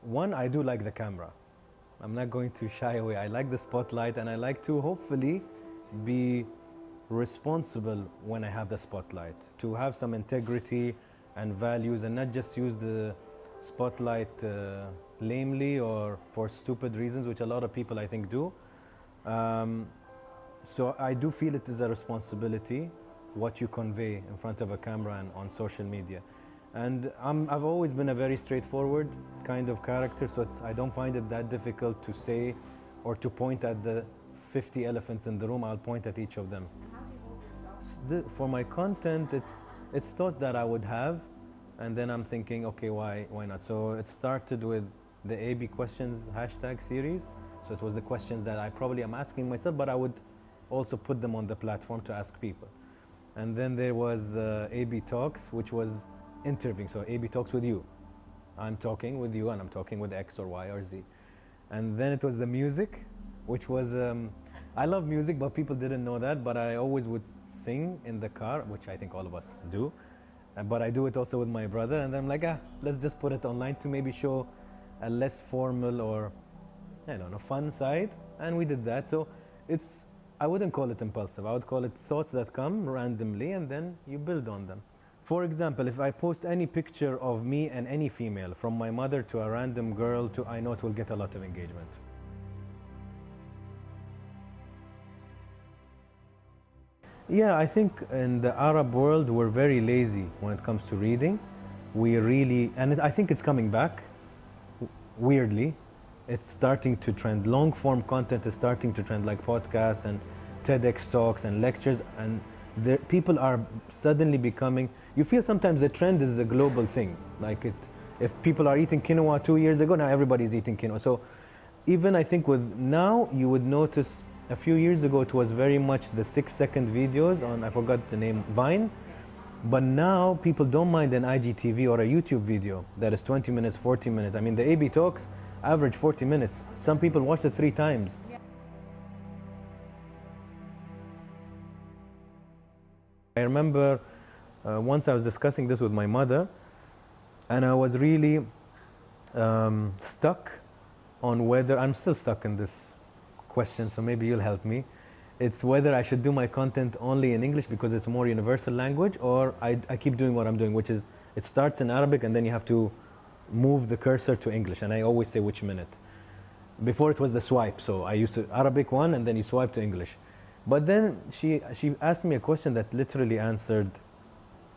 One, I do like the camera. I'm not going to shy away. I like the spotlight, and I like to hopefully be responsible when I have the spotlight, to have some integrity and values and not just use the spotlight lamely or for stupid reasons, which a lot of people I think do. Um, so I do feel it is a responsibility what you convey in front of a camera and on social media. And I've always been a very straightforward kind of character, so I don't find it that difficult to say or to point at the 50 elephants in the room. I'll point at each of them. And how do you hold yourself? For my content, it's thoughts that I would have, and then I'm thinking, okay, why not? So it started with the AB questions hashtag series. So it was the questions that I probably am asking myself, but I would also put them on the platform to ask people. And then there was AB Talks, which was interviewing. So AB Talks with you. I'm talking with you and I'm talking with X or Y or Z. And then it was the music, which was, I love music, but people didn't know that, but I always would sing in the car, which I think all of us do. But I do it also with my brother, and then I'm like, let's just put it online to maybe show a less formal or, I don't know, fun side. And we did that. So I wouldn't call it impulsive. I would call it thoughts that come randomly and then you build on them. For example, if I post any picture of me and any female, from my mother to a random girl to, I know it will get a lot of engagement. Yeah, I think in the Arab world, we're very lazy when it comes to reading. We really, and I think it's coming back, weirdly. It's starting to trend. Long form content is starting to trend, like podcasts and TEDx talks and lectures, and people are suddenly becoming, you feel sometimes the trend is a global thing. Like if people are eating quinoa 2 years ago, now everybody's eating quinoa. So even I think with now, you would notice a few years ago, it was very much the 6-second videos on, I forgot the name, Vine. But now people don't mind an IGTV or a YouTube video that is 20 minutes, 40 minutes. I mean, the AB Talks average 40 minutes. Some people watch it 3 times. Yeah. I remember once I was discussing this with my mother, and I was really stuck on whether, I'm still stuck in this question, so maybe you'll help me. It's whether I should do my content only in English because it's a more universal language, or I keep doing what I'm doing, which is it starts in Arabic and then you have to move the cursor to English, and I always say which minute. Before it was the swipe, so I used to Arabic one and then you swipe to English. But then she asked me a question that literally answered.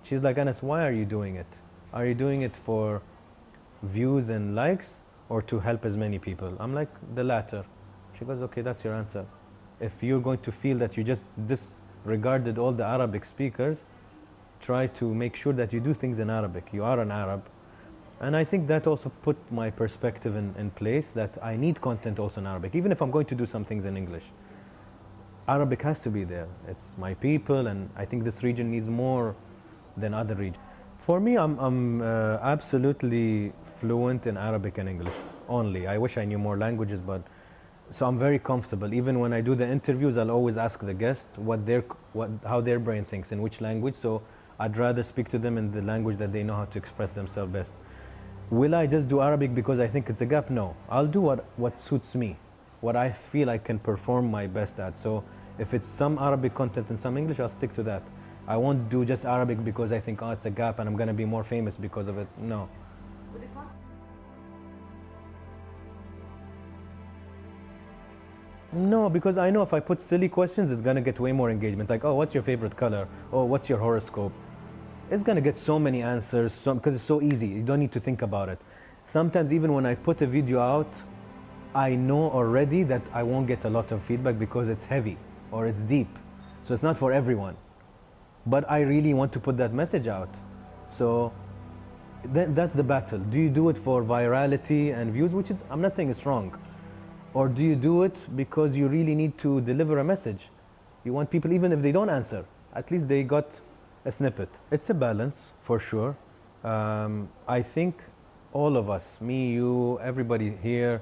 She's like, Anas, why are you doing it? Are you doing it for views and likes or to help as many people? I'm like, the latter. She goes, okay, that's your answer. If you're going to feel that you just disregarded all the Arabic speakers, try to make sure that you do things in Arabic. You are an Arab. And I think that also put my perspective in place, that I need content also in Arabic, even if I'm going to do some things in English. Arabic has to be there. It's my people, and I think this region needs more than other regions. For me, I'm absolutely fluent in Arabic and English only. I wish I knew more languages, but so I'm very comfortable. Even when I do the interviews, I'll always ask the guest how their brain thinks, in which language. So I'd rather speak to them in the language that they know how to express themselves best. Will I just do Arabic because I think it's a gap? No. I'll do what suits me, what I feel I can perform my best at. So if it's some Arabic content and some English, I'll stick to that. I won't do just Arabic because I think, oh, it's a gap and I'm going to be more famous because of it. No. No, because I know if I put silly questions, it's going to get way more engagement. Like, oh, what's your favorite color? Oh, what's your horoscope? It's going to get so many answers because it's so easy. You don't need to think about it. Sometimes even when I put a video out, I know already that I won't get a lot of feedback because it's heavy or it's deep. So it's not for everyone. But I really want to put that message out. So that's the battle. Do you do it for virality and views, which is, I'm not saying it's wrong. Or do you do it because you really need to deliver a message? You want people, even if they don't answer, at least they got a snippet. It's a balance, for sure. I think all of us, me, you, everybody here,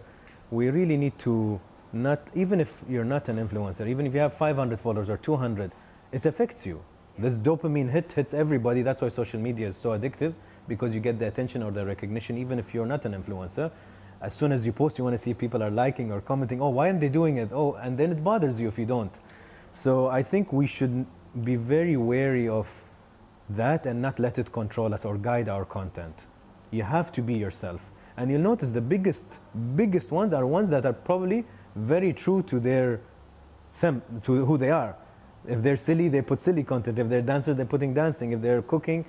we really need to not, even if you're not an influencer, even if you have 500 followers or 200, it affects you. This dopamine hits everybody. That's why social media is so addictive, because you get the attention or the recognition, even if you're not an influencer. As soon as you post, you want to see people are liking or commenting. Oh, why aren't they doing it? Oh, and then it bothers you if you don't. So I think we should be very wary of that and not let it control us or guide our content. You have to be yourself. And you'll notice the biggest ones are ones that are probably very true to to who they are. If they're silly, they put silly content. If they're dancers, they're putting dancing. If they're cooking,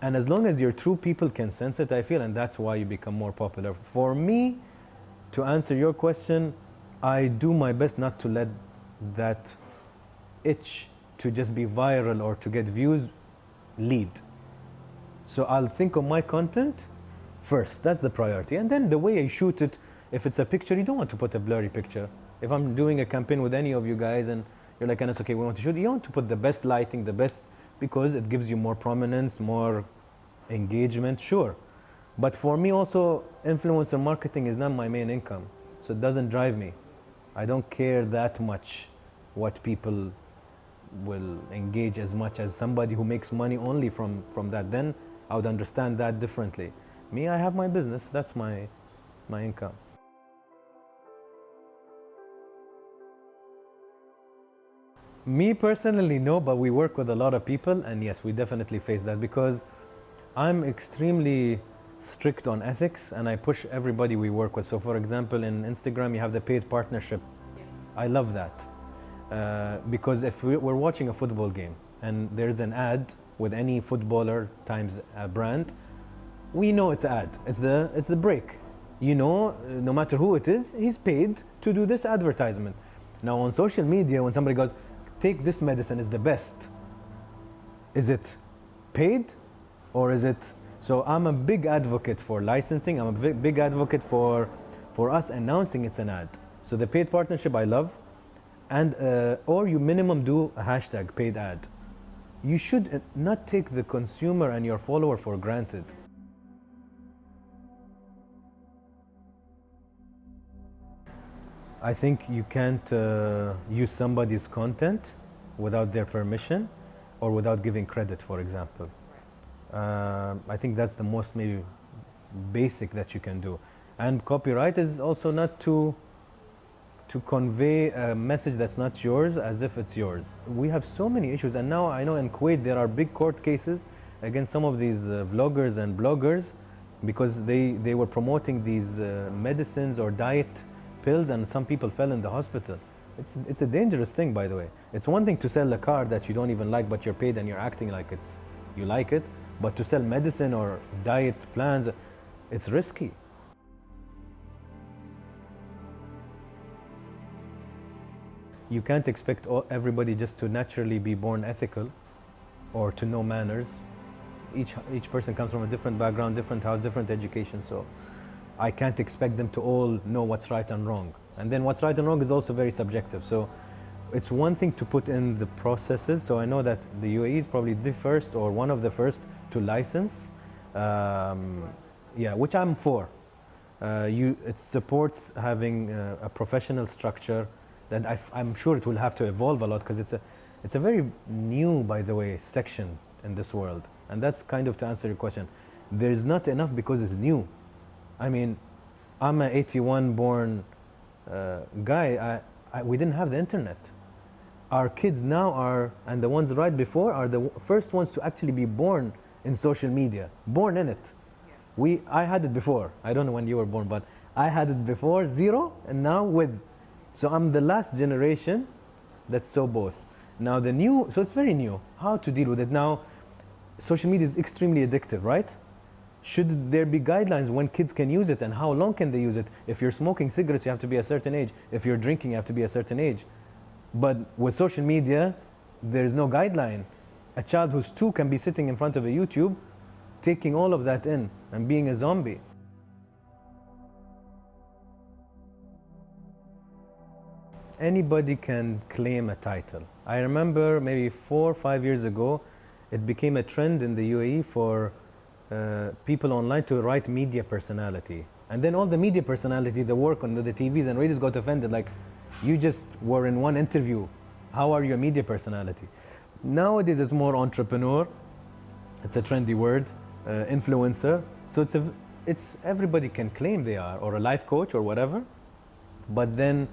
and as long as you're true, people can sense it, I feel, and that's why you become more popular. For me, to answer your question, I do my best not to let that itch to just be viral or to get views lead. So I'll think of my content first. That's the priority. And then the way I shoot it, if it's a picture, you don't want to put a blurry picture. If I'm doing a campaign with any of you guys and you're like, Anas, okay, we want to shoot, you want to put the best lighting, the best, because it gives you more prominence, more engagement, sure. But for me also, influencer marketing is not my main income. So it doesn't drive me. I don't care that much what people will engage as much as somebody who makes money only from that. Then I would understand that differently. Me, I have my business. That's my income. Me personally, no, but we work with a lot of people, and yes, we definitely face that because I'm extremely strict on ethics and I push everybody we work with. So for example, in Instagram, you have the paid partnership. Yeah. I love that because if we're watching a football game and there's an ad with any footballer times a brand, we know it's an ad. It's the break. You know, no matter who it is, he's paid to do this advertisement. Now on social media, when somebody goes, take this medicine, is the best. Is it paid or is it? So I'm a big advocate for licensing. I'm a big advocate for us announcing it's an ad. So the paid partnership I love, and or you minimum do a hashtag paid ad. You should not take the consumer and your follower for granted. I think you can't use somebody's content without their permission or without giving credit, for example. I think that's the most maybe basic that you can do. And copyright is also not to convey a message that's not yours as if it's yours. We have so many issues, and now I know in Kuwait there are big court cases against some of these vloggers and bloggers because they were promoting these medicines or diet pills, and some people fell in the hospital. It's a dangerous thing, by the way. It's one thing to sell a car that you don't even like, but you're paid and you're acting like you like it. But to sell medicine or diet plans, it's risky. You can't expect everybody just to naturally be born ethical or to know manners. Each person comes from a different background, different house, different education. So I can't expect them to all know what's right and wrong. And then what's right and wrong is also very subjective. So it's one thing to put in the processes. So I know that the UAE is probably the first or one of the first to license, yeah, which I'm for. It supports having a professional structure that I'm sure it will have to evolve a lot because it's a very new, by the way, section in this world. And that's kind of to answer your question. There's not enough because it's new. I mean, I'm an 81 born guy. We didn't have the internet. Our kids now are, and the ones right before are the first ones to actually be born in social media, born in it. Yeah. I had it before. I don't know when you were born, but I had it before, zero, and now with. So I'm the last generation that saw both. Now the new, so it's very new. How to deal with it now? Social media is extremely addictive, right? Should there be guidelines when kids can use it and how long can they use it? If you're smoking cigarettes, you have to be a certain age. If you're drinking, you have to be a certain age. But with social media, there's no guideline. A child who's 2 can be sitting in front of a YouTube, taking all of that in and being a zombie. Anybody can claim a title. I remember maybe 4 or 5 years ago, it became a trend in the UAE for people online to write media personality. And then all the media personality that work on the TVs and radios got offended, like, you just were in one interview. How are you a media personality? Nowadays it's more entrepreneur. It's a trendy word, influencer. So it's everybody can claim they are, or a life coach or whatever, but then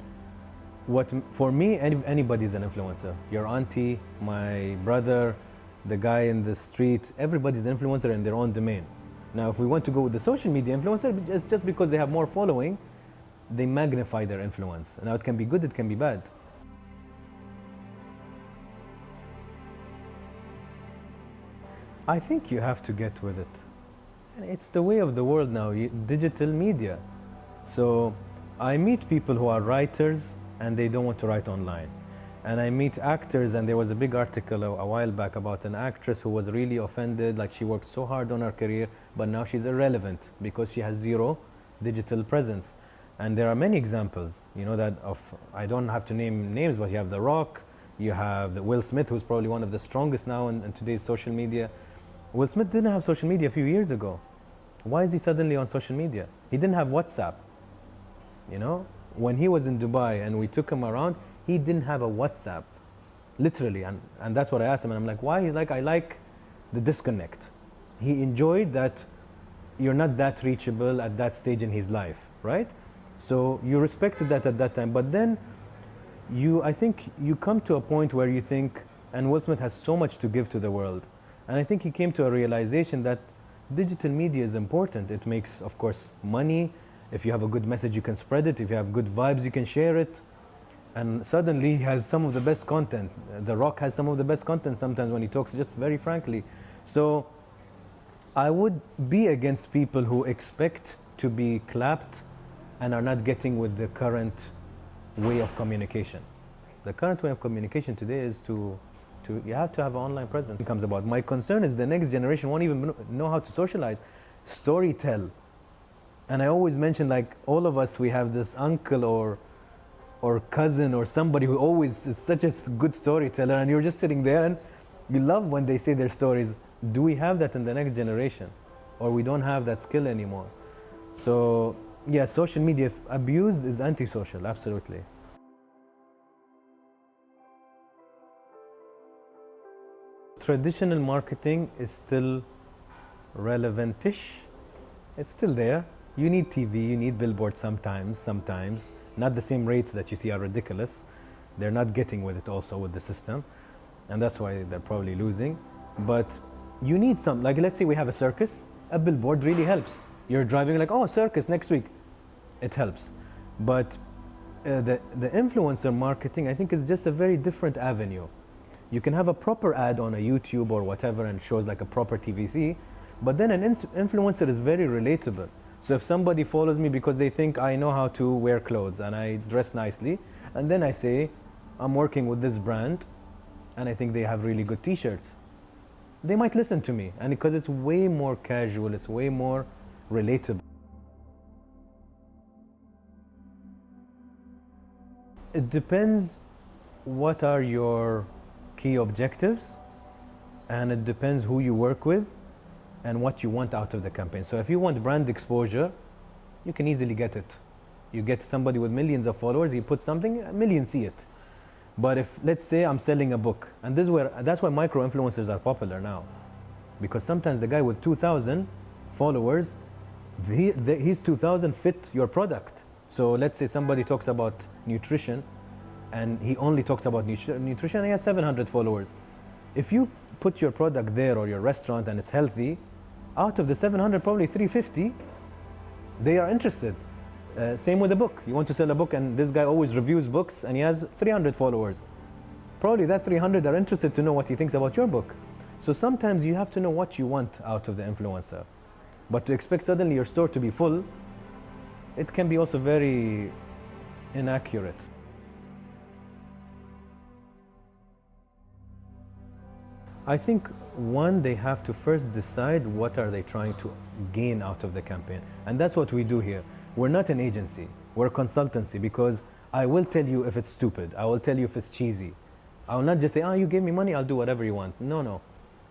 for me, anybody's an influencer. Your auntie, my brother, the guy in the street, everybody's an influencer in their own domain. Now, if we want to go with the social media influencer, it's just because they have more following, they magnify their influence. Now, it can be good, it can be bad. I think you have to get with it. And it's the way of the world now, digital media. So I meet people who are writers and they don't want to write online. And I meet actors, and there was a big article a while back about an actress who was really offended, like she worked so hard on her career, but now she's irrelevant because she has zero digital presence. And there are many examples, you know, that of, I don't have to name names, but you have The Rock, you have Will Smith, who's probably one of the strongest now in today's social media. Will Smith didn't have social media a few years ago. Why is he suddenly on social media? He didn't have WhatsApp, you know? When he was in Dubai and we took him around, he didn't have a WhatsApp, literally. And that's what I asked him. And I'm like, why? He's like, I like the disconnect. He enjoyed that you're not that reachable at that stage in his life, right? So you respected that at that time. But then I think you come to a point where you think, and Will Smith has so much to give to the world. And I think he came to a realization that digital media is important. It makes, of course, money. If you have a good message, you can spread it. If you have good vibes, you can share it. And suddenly he has some of the best content. The Rock has some of the best content sometimes when he talks, just very frankly. So I would be against people who expect to be clapped and are not getting with the current way of communication. The current way of communication today is you have to have an online presence. It comes about. My concern is the next generation won't even know how to socialize, storytell. And I always mention, like, all of us, we have this uncle or cousin or somebody who always is such a good storyteller, and you're just sitting there and you love when they say their stories. Do we have that in the next generation? Or we don't have that skill anymore? So yeah, social media, if abused, is antisocial, absolutely. Traditional marketing is still relevant-ish. It's still there. You need TV, you need billboards sometimes. Not the same rates that you see are ridiculous. They're not getting with it also with the system. And that's why they're probably losing. But you need some, like let's say we have a circus, a billboard really helps. You're driving like, oh, circus next week. It helps. But the influencer marketing, I think, is just a very different avenue. You can have a proper ad on a YouTube or whatever and shows like a proper TVC, but then an influencer is very relatable. So if somebody follows me because they think I know how to wear clothes and I dress nicely, and then I say, I'm working with this brand and I think they have really good t-shirts, they might listen to me, and because it's way more casual, it's way more relatable. It depends what are your key objectives, and it depends who you work with and what you want out of the campaign. So if you want brand exposure, you can easily get it. You get somebody with millions of followers, you put something, a million see it. But if, let's say I'm selling a book, and that's why micro-influencers are popular now. Because sometimes the guy with 2,000 followers, his 2,000 fit your product. So let's say somebody talks about nutrition, and he only talks about nutrition, and he has 700 followers. If you put your product there or your restaurant and it's healthy, out of the 700, probably 350, they are interested. Same with a book. You want to sell a book, and this guy always reviews books, and he has 300 followers. Probably that 300 are interested to know what he thinks about your book. So sometimes you have to know what you want out of the influencer. But to expect suddenly your store to be full, it can be also very inaccurate. I think, one, they have to first decide what are they trying to gain out of the campaign. And that's what we do here. We're not an agency, we're a consultancy, because I will tell you if it's stupid, I will tell you if it's cheesy. I will not just say, oh, you gave me money, I'll do whatever you want. No.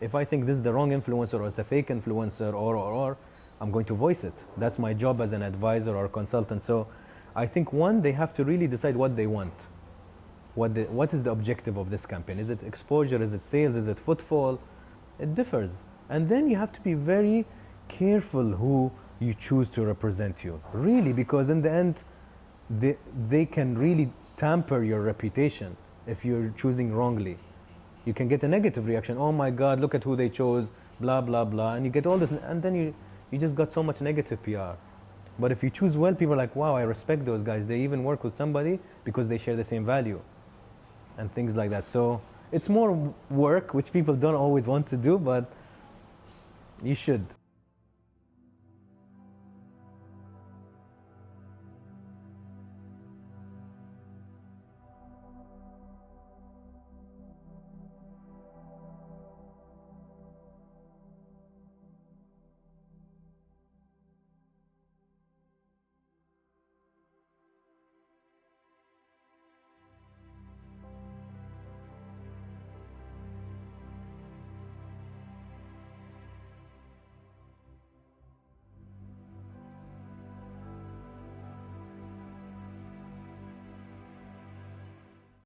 If I think this is the wrong influencer or it's a fake influencer or, I'm going to voice it. That's my job as an advisor or a consultant. So I think, one, they have to really decide what they want. What is the objective of this campaign? Is it exposure? Is it sales? Is it footfall? It differs. And then you have to be very careful who you choose to represent you. Really, because in the end, they can really tamper your reputation if you're choosing wrongly. You can get a negative reaction. Oh my God, look at who they chose, blah, blah, blah. And you get all this, and then you just got so much negative PR. But if you choose well, people are like, wow, I respect those guys. They even work with somebody because they share the same value and things like that. So it's more work, which people don't always want to do, but you should.